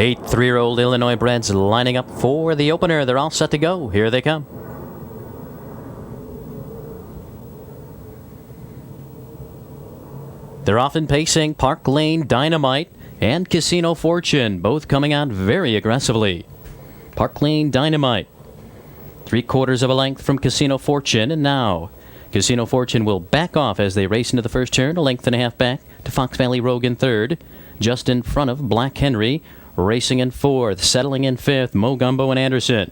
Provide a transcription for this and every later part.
8 3-year-old Illinois breds lining up for the opener. They're all set to go. Here they come. They're often pacing Park Lane Dynamite and Casino Fortune, both coming out very aggressively. Park Lane Dynamite, 3/4 of a length from Casino Fortune, and now Casino Fortune will back off as they race into the first turn, a length and a half back to Fox Valley Rogue in third, just in front of Black Henry, racing in fourth, settling in fifth, Mo Gumbo and Anderson,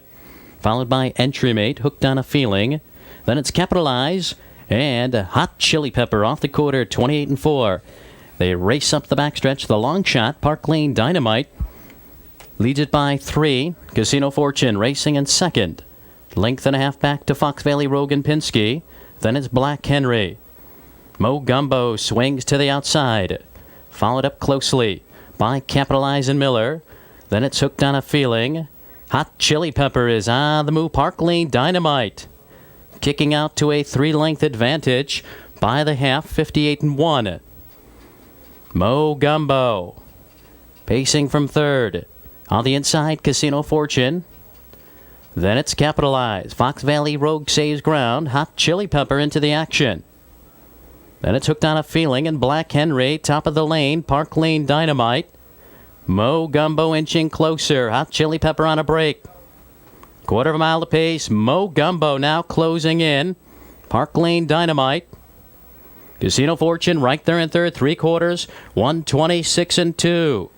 followed by Entry Mate, Hooked on a Feeling. Then it's Capitalize and Hot Chili Pepper off the quarter, 28-4. They race up the backstretch. The long shot, Park Lane Dynamite, leads it by 3. Casino Fortune racing in second. Length and a half back to Fox Valley Rogue and Pinsky. Then it's Black Henry. Mo Gumbo swings to the outside, followed up closely by Capitalize and Miller. Then it's Hooked on a Feeling. Hot Chili Pepper is on the move. Park Lane Dynamite kicking out to a 3-length advantage by the half, 58-1. Mo Gumbo pacing from third. On the inside, Casino Fortune. Then it's Capitalize. Fox Valley Rogue saves ground. Hot Chili Pepper into the action. Then it's Hooked on a Feeling and Black Henry, top of the lane. Park Lane Dynamite. Mo Gumbo inching closer. Hot Chili Pepper on a break. 1/4 mile apace. Mo Gumbo now closing in. Park Lane Dynamite. Casino Fortune right there in third. 3/4. 126-2.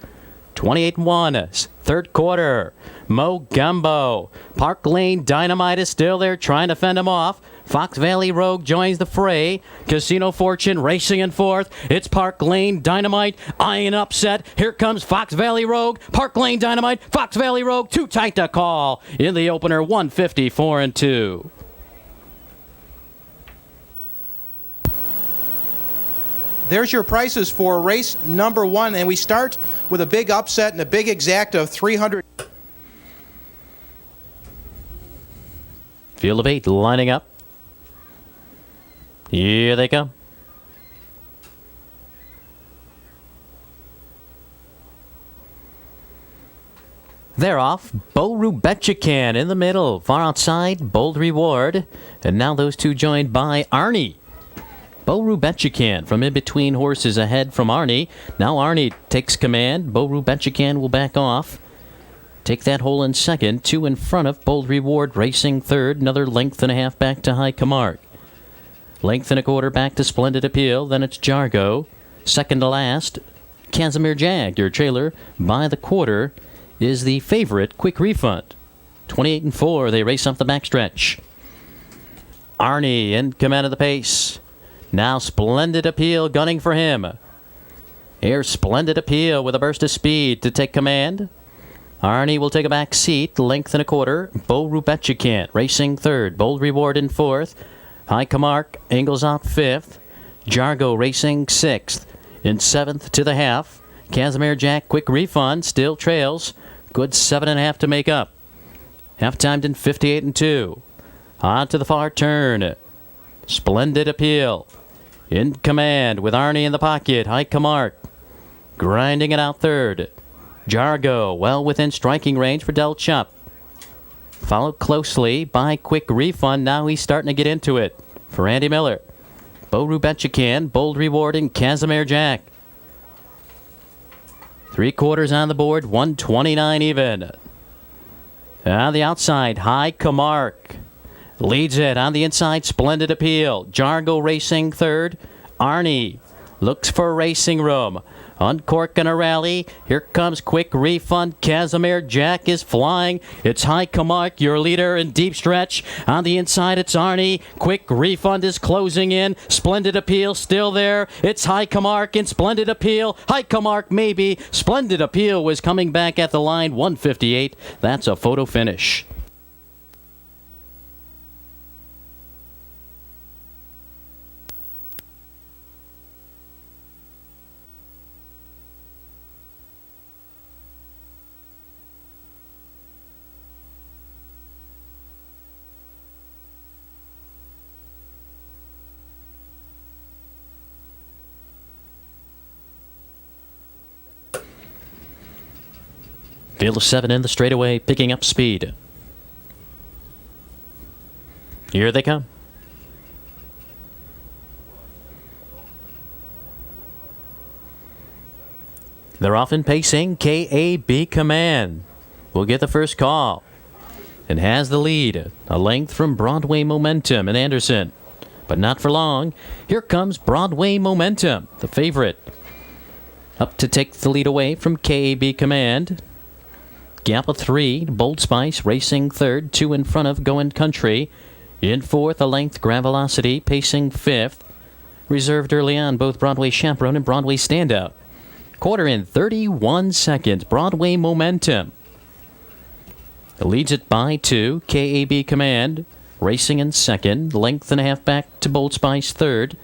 28-1. Third quarter. Mo Gumbo. Park Lane Dynamite is still there trying to fend him off. Fox Valley Rogue joins the fray. Casino Fortune racing in fourth. It's Park Lane Dynamite eyeing an upset. Here comes Fox Valley Rogue. Park Lane Dynamite. Fox Valley Rogue too tight to call in the opener. 154-2. There's your prices for race number 1, and we start with a big upset and a big exact of 300. Field of 8 lining up. Here they come. They're off. Bo Rubetchican in the middle. Far outside, Bold Reward. And now those two joined by Arnie. Bo Rubetchican from in between horses ahead from Arnie. Now Arnie takes command. Bo Rubetchican will back off. Take that hole in second. 2 in front of Bold Reward racing third. Another length and a half back to High Camargue. Length and a quarter back to Splendid Appeal. Then it's Jargo. Second to last, Casimir Jag. Your trailer by the quarter is the favorite, Quick Refund. 28-4. They race up the backstretch. Arnie in command of the pace. Now Splendid Appeal gunning for him. Here's Splendid Appeal with a burst of speed to take command. Arnie will take a back seat. Length and a quarter. Bo Rubetchican racing third. Bold Reward in fourth. High Camargue angles out fifth. Jargo racing sixth. In seventh to the half, Casimir Jack Quick Refund still trails. Good 7.5 to make up. Half timed in 58-2. On to the far turn. Splendid Appeal in command with Arnie in the pocket. High Camargue grinding it out third. Jargo well within striking range for Del Chup. Followed closely by Quick Refund. Now he's starting to get into it for Andy Miller. Bo Rubetchican, Bold Reward, and Casimir Jack. 3/4 on the board, 129 even. On the outside, High Camargue leads it. On the inside, Splendid Appeal. Jargo racing third. Arnie looks for racing room. Uncorking a rally. Here comes Quick Refund. Casimir Jack is flying. It's High Camargue, your leader in deep stretch. On the inside, it's Arnie. Quick Refund is closing in. Splendid Appeal still there. It's High Camargue and Splendid Appeal. High Camargue maybe. Splendid Appeal was coming back at the line. 158. That's a photo finish. Field of 7 in the straightaway, picking up speed. Here they come. They're off and pacing. KAB Command will get the first call and has the lead. A length from Broadway Momentum and Anderson, but not for long. Here comes Broadway Momentum, the favorite, up to take the lead away from KAB Command. Gap of 3, Bold Spice racing third, 2 in front of Going Country. In fourth, a length, Gravelocity pacing fifth. Reserved early on, both Broadway Chaperone and Broadway Standout. Quarter in 31 seconds, Broadway Momentum leads it by 2. KAB Command racing in second, length and a half back to Bold Spice third.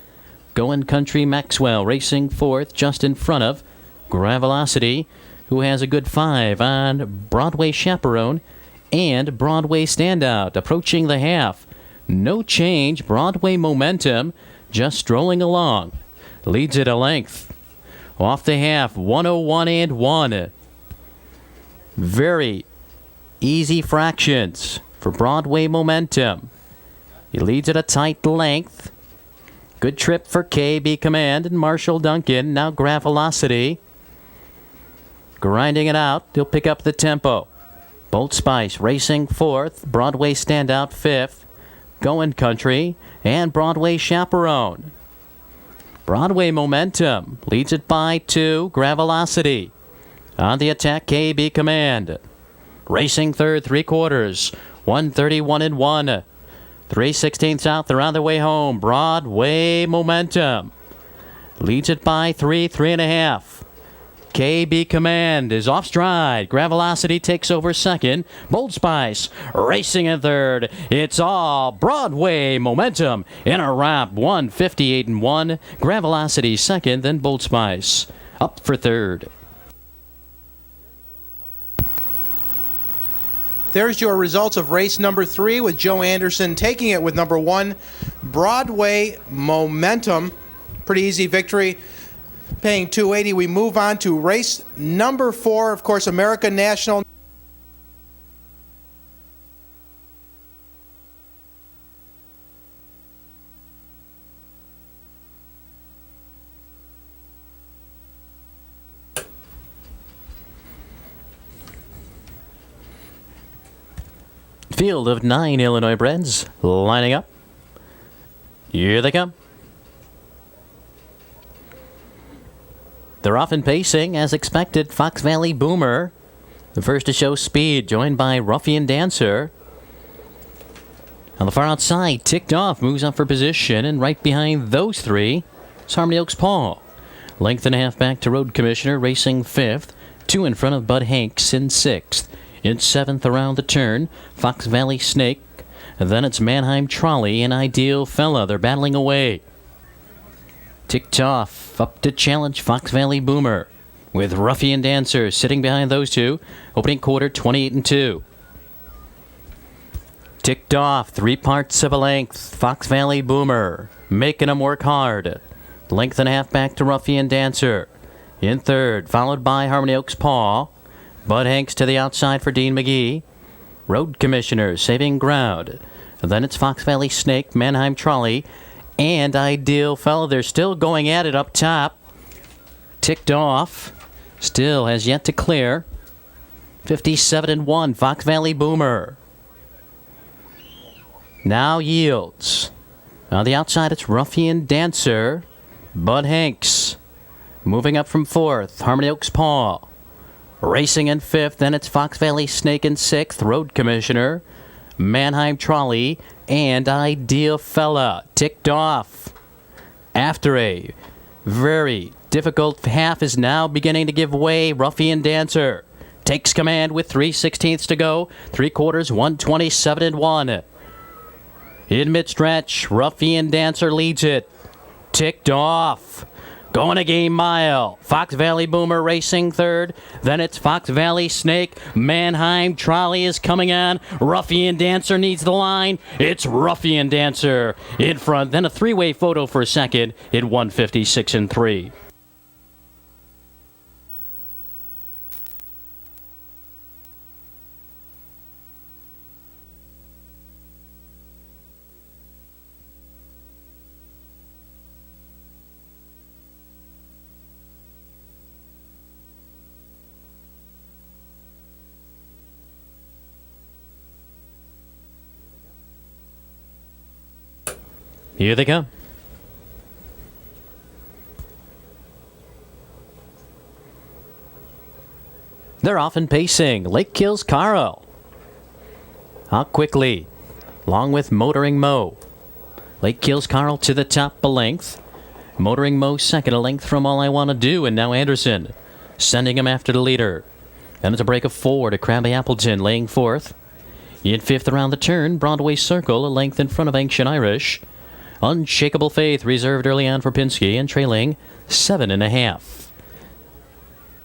Going Country Maxwell racing fourth, just in front of Gravelocity, who has a good 5 on Broadway Chaperone and Broadway Standout. Approaching the half, no change. Broadway Momentum just strolling along, leads it a length. Off the half, 101 and 1. Very easy fractions for Broadway Momentum. He leads at a tight length. Good trip for KB Command and Marshall Duncan. Now Gravelocity grinding it out. He'll pick up the tempo. Bold Spice racing fourth. Broadway Standout fifth. Going Country and Broadway Chaperone. Broadway Momentum leads it by 2. Gravelocity on the attack. KB Command racing third, 3/4, 131 and 1. 3/16 out. They're on their way home. Broadway Momentum leads it by 3, 3.5. KB Command is off stride. Gravelocity takes over second. Bold Spice racing in third. It's all Broadway Momentum in a wrap. 158 and 1. Gravelocity second, then Bold Spice up for third. There's your results of race number 3, with Joe Anderson taking it with number 1, Broadway Momentum. Pretty easy victory, paying $280. We move on to race number 4, of course, American National. Field of 9 Illinois breds lining up. Here they come. They're off and pacing as expected. Fox Valley Boomer, the first to show speed, joined by Ruffian Dancer. On the far outside, Ticked Off moves up for position, and right behind those three is Harmony Oaks Paul. Length and a half back to Road Commissioner, racing fifth. 2 in front of Bud Hanks in sixth. In seventh around the turn, Fox Valley Snake. And then it's Mannheim Trolley and Ideal Fella. They're battling away. Ticked Off up to challenge Fox Valley Boomer, with Ruffian Dancer sitting behind those two. Opening quarter, 28 and 2. Ticked Off, 3 parts of a length. Fox Valley Boomer making them work hard. Length and a half back to Ruffian Dancer. In third, followed by Harmony Oaks Paul. Bud Hanks to the outside for Dean McGee. Road Commissioner saving ground. And then it's Fox Valley Snake, Mannheim Trolley, and Ideal Fella. They're still going at it up top. Ticked Off still has yet to clear. 57 and 1, Fox Valley Boomer now yields. On the outside, it's Ruffian Dancer. Bud Hanks moving up from fourth. Harmony Oaks Paul racing in fifth. Then it's Fox Valley Snake in sixth. Road Commissioner, Mannheim Trolley, and Ideal Fella. Ticked Off after a very difficult half is now beginning to give way. Ruffian Dancer takes command with 3/16 to go. 3/4, 127 and 1. In mid-stretch, Ruffian Dancer leads it. Ticked Off going a game mile. Fox Valley Boomer racing third. Then it's Fox Valley Snake. Mannheim Trolley is coming on. Ruffian Dancer needs the line. It's Ruffian Dancer in front. Then a 3-way photo for second in 156 and 3. Here they come. They're off and pacing. Lake Kills Carl. Out quickly, along with Motoring Mo. Lake Kills Carl to the top a length. Motoring Mo second a length from All I Want to Do, and now Anderson sending him after the leader. Then it's a break of 4 to Krabby Appleton laying fourth. In fifth around the turn, Broadway Circle a length in front of Ancient Irish. Unshakable Faith reserved early on for Pinsky and trailing 7.5.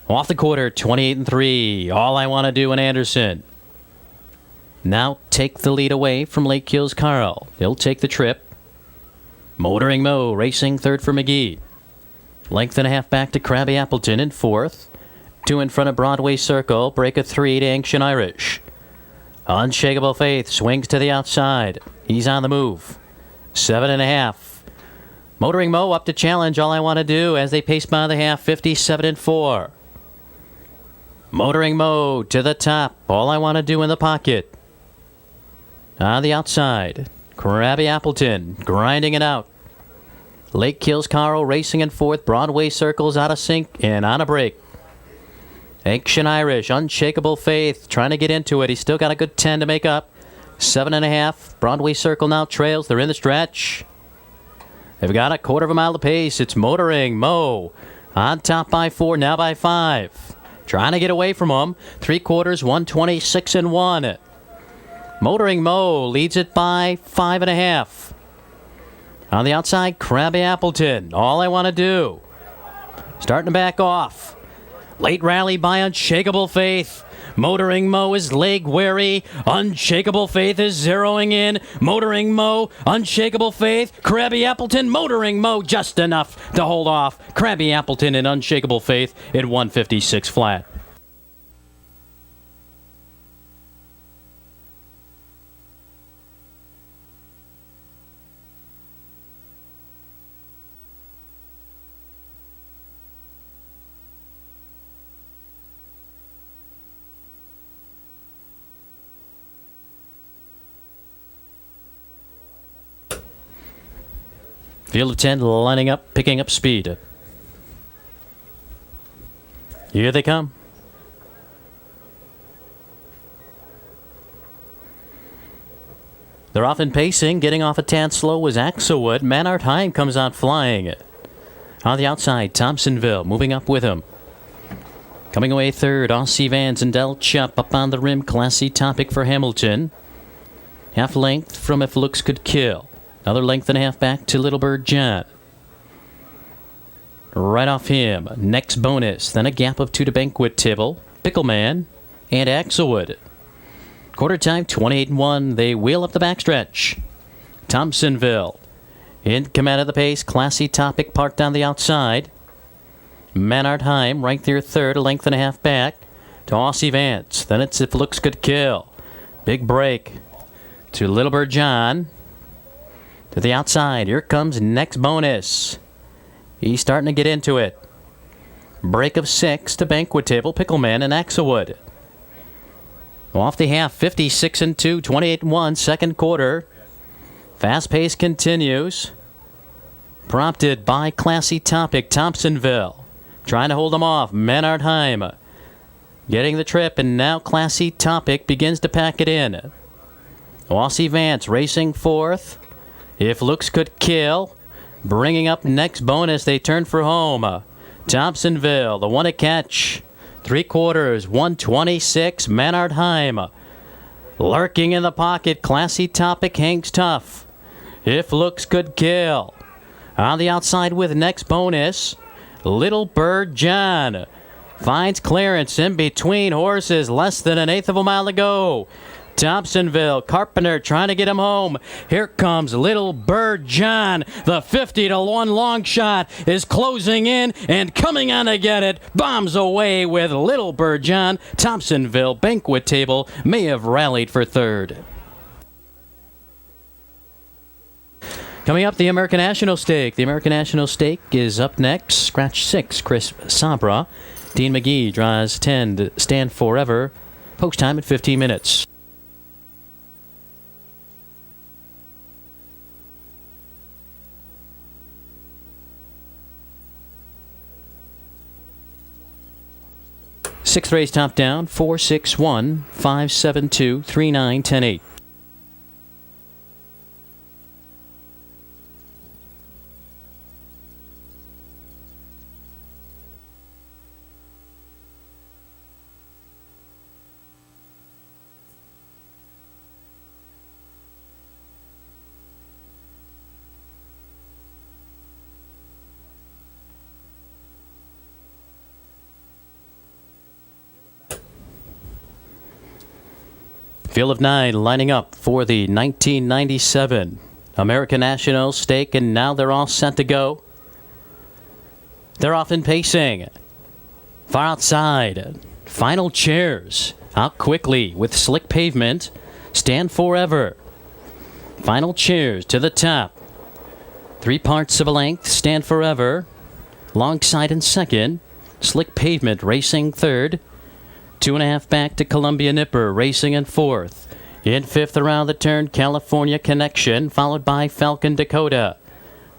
Off the quarter, 28-3. All I Want to Do and Anderson. Now take the lead away from Lake Kills Carl. He'll take the trip. Motoring Mo racing third for McGee. Length and a half back to Krabby Appleton in fourth. 2 in front of Broadway Circle. Break of 3 to Ancient Irish. Unshakable Faith swings to the outside. He's on the move. 7.5. Motoring Mo up to challenge All I Want to Do as they pace by the half, 57-4. Motoring Mo to the top. All I Want to Do in the pocket. On the outside, Krabby Appleton grinding it out. Lake Kills Carl racing in fourth. Broadway Circle's out of sync and on a break. Ancient Irish, Unshakable Faith, trying to get into it. He's still got a good 10 to make up. 7.5. Broadway Circle now trails. They're in the stretch. They've got a quarter of a mile to pace. It's Motoring Mo on top by 4, now by 5. Trying to get away from him. 3/4, 126-1. Motoring Mo leads it by 5.5. On the outside, Krabby Appleton. All I Want to Do. Starting to back off. Late rally by Unshakable Faith. Motoring Mo is leg wary. Unshakable Faith is zeroing in. Motoring Mo, Unshakable Faith, Krabby Appleton, Motoring Mo just enough to hold off Krabby Appleton and Unshakable Faith at 156 flat. Field of 10 lining up, picking up speed. Here they come. They're off and pacing. Getting off a tad slow was Axelwood. Manart Heim comes out flying. On the outside, Thompsonville moving up with him. Coming away third, Aussie Vans and Del Chup up on the rim. Classy Topic for Hamilton. Half length from If Looks Could Kill. Another length and a half back to Little Bird John. Right off him, next bonus, then a gap of 2 to Banquet Tibble, Pickleman, and Axelwood. Quarter time, 28-1. They wheel up the backstretch. Thompsonville in command of the pace. Classy Topic parked on the outside. Manart Heim right there third, a length and a half back to Aussie Vance. Then it's If Looks Could Kill. Big break to Little Bird John. To the outside, here comes next bonus. He's starting to get into it. Break of 6 to Banquet Table, Pickleman, and Axelwood. Off the half, 56-2, 28-1, second quarter. Fast pace continues. Prompted by Classy Topic, Thompsonville. Trying to hold them off, Manart Heim. Getting the trip, and now Classy Topic begins to pack it in. Aussie Vance racing fourth. If Looks Could Kill. Bringing up next bonus, they turn for home. Thompsonville, the one to catch. 3/4, 126, Manart Heim. Lurking in the pocket, Classy Topic hangs tough. If Looks Could Kill. On the outside with next bonus, Little Bird John. Finds clearance in between horses, less than an eighth of a mile to go. Thompsonville, Carpenter trying to get him home. Here comes Little Bird John. The 50-1 long shot is closing in and coming on to get it. Bombs away with Little Bird John. Thompsonville Banquet Table may have rallied for third. Coming up, the American National Stake. The American National Stake is up next. Scratch 6, Chris Sabra. Dean McGee draws 10 to Stand Forever. Post time at 15 minutes. Sixth race top down, 461, 572, 39, 10, 8. Field of 9 lining up for the 1997 American National Stake, and now they're all set to go. They're off in pacing. Far outside, Final Chairs out quickly with Slick Pavement. Stand Forever. Final Chairs to the top. 3 parts of a length, Stand Forever. Longside in second. Slick Pavement racing third. 2.5 back to Columbia Nipper, racing in fourth. In fifth around the turn, California Connection, followed by Falcon Dakota,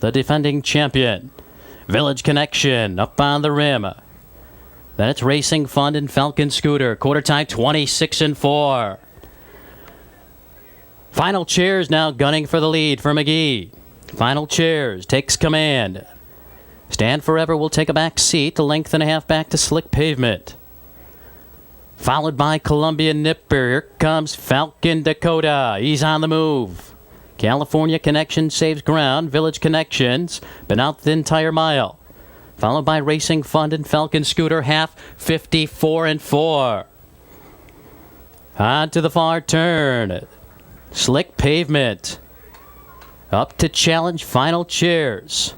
the defending champion. Village Connection up on the rim. Then it's Racing Fund and Falcon Scooter, quarter time 26-4. Final Chairs now gunning for the lead for McGee. Final Chairs takes command. Stand Forever will take a back seat, a length and a half back to Slick Pavement. Followed by Columbia Nipper. Here comes Falcon Dakota. He's on the move. California Connection saves ground. Village Connections been out the entire mile. Followed by Racing Fund and Falcon Scooter, half 54-4. On to the far turn. Slick Pavement. Up to challenge Final Chairs.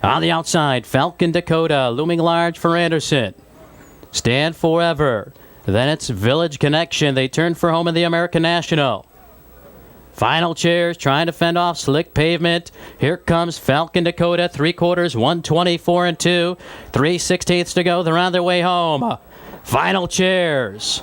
On the outside, Falcon Dakota looming large for Anderson. Stand Forever. Then it's Village Connection. They turn for home in the American National. Final Chairs trying to fend off Slick Pavement. Here comes Falcon Dakota. 3/4, 124-2. 3/16 to go. They're on their way home. Final Chairs.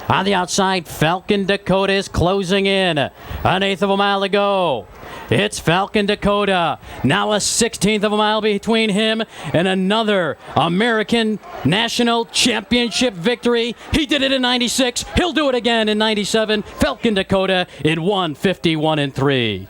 On the outside, Falcon Dakota is closing in. An eighth of a mile to go. It's Falcon Dakota. Now a 16th of a mile between him and another American National Championship victory. He did it in 96. He'll do it again in 97. Falcon Dakota in 151-3.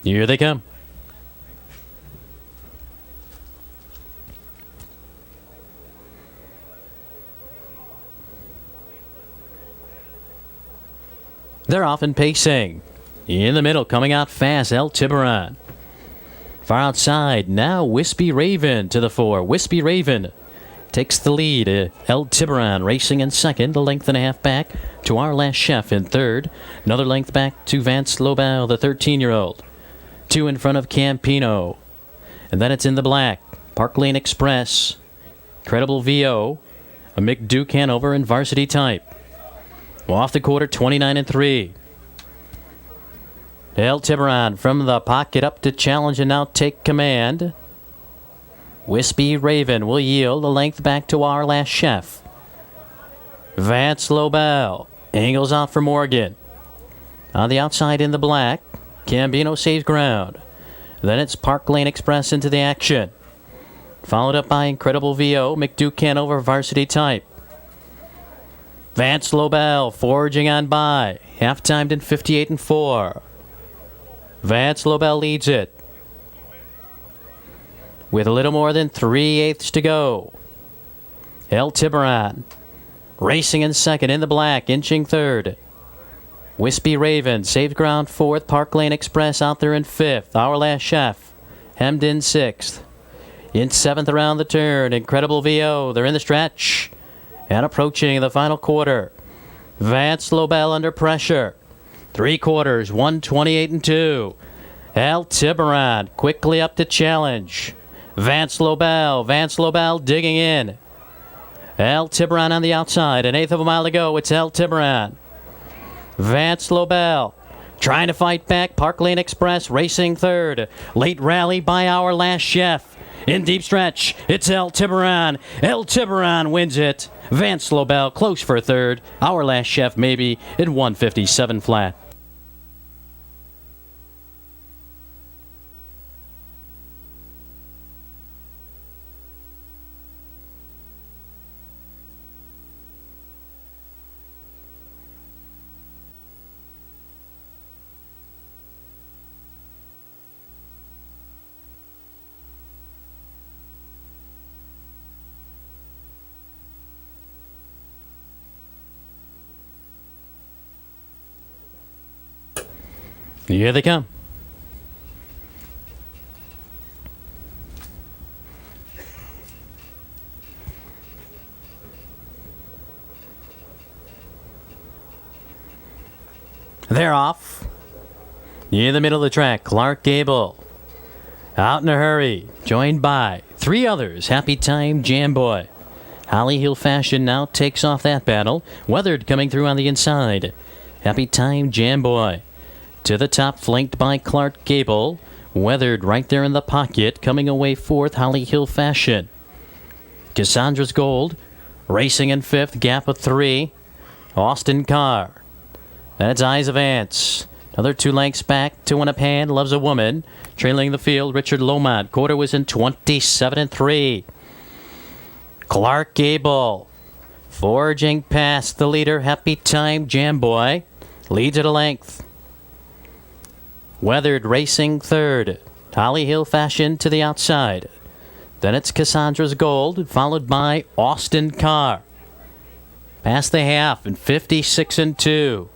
Here they come. They're off and pacing. In the middle, coming out fast, El Tiburon. Far outside, now Wispy Raven to the fore. Wispy Raven takes the lead. El Tiburon racing in second, a length and a half back to Our Last Chef in third. Another length back to Vance Lobel, the 13-year-old. 2 in front of Campino. And then it's in the black. Park Lane Express. Credible VO. A McDuke Hanover and Varsity Type. Well, off the quarter, 29-3. El Tiburon from the pocket up to challenge and now take command. Wispy Raven will yield a length back to Our Last Chef. Vance Lobel angles out for Morgan. On the outside in the black, Cambino saves ground. Then it's Park Lane Express into the action. Followed up by Incredible VO, McDuke Hanover, Varsity Type. Vance Lobel forging on by. Half-timed in 58-4. Vance Lobel leads it. With a little more than 3/8 to go. El Tiburon racing in second in the black, inching third. Wispy Raven saves ground fourth. Park Lane Express out there in fifth. Our Last Chef hemmed in sixth. In seventh around the turn, Incredible VO. They're in the stretch and approaching the final quarter. Vance Lobel under pressure. 3/4, 128-2. El Tiburon quickly up to challenge. Vance Lobel digging in. El Tiburon on the outside. An eighth of a mile to go. It's El Tiburon. Vance Lobel trying to fight back. Park Lane Express racing third. Late rally by Our Last Chef. In deep stretch, it's El Tiburon. El Tiburon wins it. Vance Lobel close for third. Our Last Chef maybe in 157 flat. Here they come. They're off. In the middle of the track, Clark Gable. Out in a hurry, joined by three others. Happy Time Jam Boy. Holly Hill Fashion now takes off that battle. Weathered coming through on the inside. Happy Time Jam Boy. To the top, flanked by Clark Gable. Weathered right there in the pocket. Coming away fourth, Holly Hill Fashion. Cassandra's Gold. Racing in fifth, gap of 3. Austin Carr. That's Eyes of Ants. Another 2 lengths back. 2 and a pan. Loves a Woman. Trailing the field, Richard Lomont. Quarter was in 27-3. Clark Gable. Forging past the leader, Happy Time Jam Boy. Leads at a length. Weathered racing third. Holly Hill Fashion to the outside. Then it's Cassandra's Gold, followed by Austin Carr. Past the half in 56-2.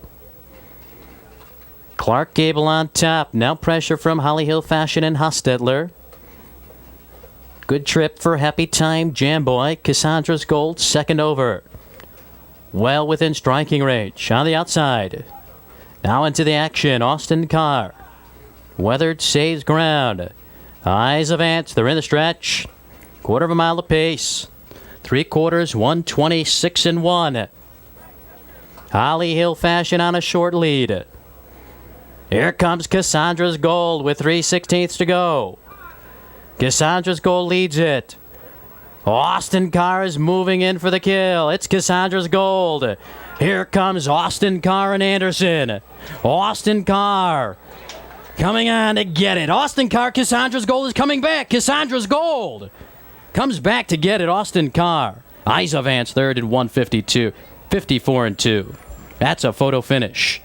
Clark Gable on top. Now pressure from Holly Hill Fashion and Hostetler. Good trip for Happy Time Jam Boy. Cassandra's Gold second over. Well within striking range. On the outside. Now into the action. Austin Carr. Weathered saves ground. Eyes of Ants. They're in the stretch. Quarter of a mile apace. 3/4, 126-1. Holly Hill Fashion on a short lead. Here comes Cassandra's Gold with 3/16 to go. Cassandra's Gold leads it. Austin Carr is moving in for the kill. It's Cassandra's Gold. Here comes Austin Carr and Anderson. Austin Carr coming on to get it. Austin Carr, Cassandra's Gold is coming back. Cassandra's Gold comes back to get it. Austin Carr. Eyes of Ants third in 152. 54-2. That's a photo finish.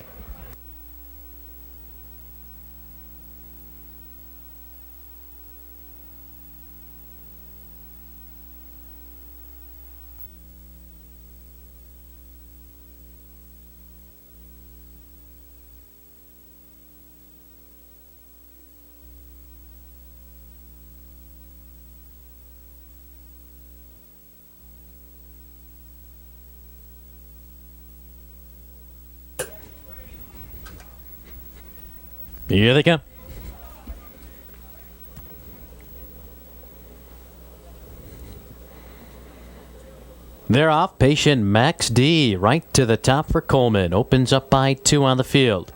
Here they come. They're off. Patient Max D right to the top for Coleman. Opens up by 2 on the field.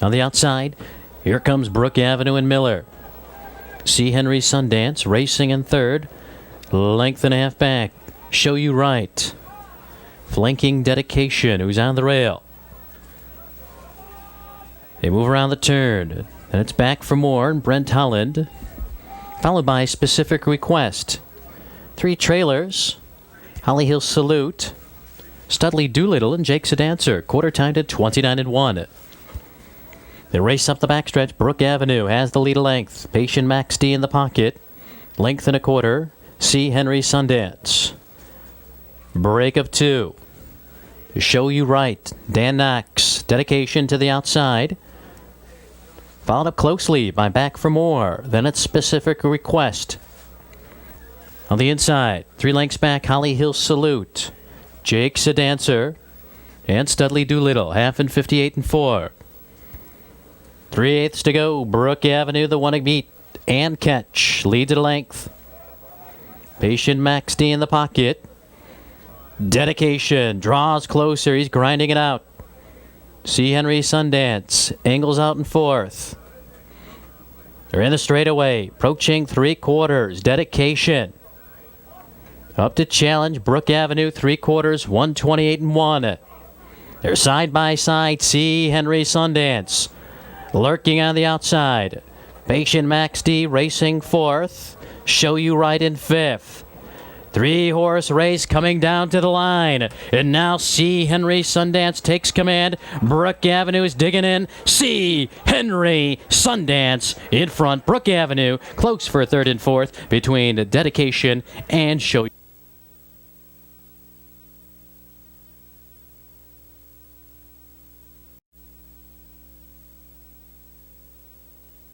On the outside, here comes Brook Avenue and Miller. C. Henry Sundance racing in third. Length and a half back. Show You Right. Flanking Dedication, who's on the rail. They move around the turn. And it's back for more. And Brent Holland. Followed by Specific Request. 3 trailers. Holly Hill Salute. Studley Doolittle and Jake's a Dancer. Quarter timed at 29-1. They race up the backstretch. Brook Avenue has the lead a length. Patient Max D in the pocket. Length and a quarter. C. Henry Sundance. Break of 2. Show You Right. Dan Knox. Dedication to the outside. Followed up closely by Back for More. Then it's Specific Request. On the inside, 3 lengths back, Holly Hill Salute. Jake's a Dancer. And Studley Doolittle, half in 58-4. 3/8 to go. Brook Avenue, the one to beat and catch. Leads at a length. Patient Max D in the pocket. Dedication draws closer. He's grinding it out. C. Henry Sundance angles out in fourth. They're in the straightaway, approaching 3/4. Dedication. Up to challenge Brook Avenue, 3/4, 128-1. They're side by side. C. Henry Sundance lurking on the outside. Patient Max D racing fourth. Show You Right in fifth. 3-horse race coming down to the line. And now C. Henry Sundance takes command. Brook Avenue is digging in. C. Henry Sundance in front. Brook Avenue close for third and fourth between Dedication and Show You.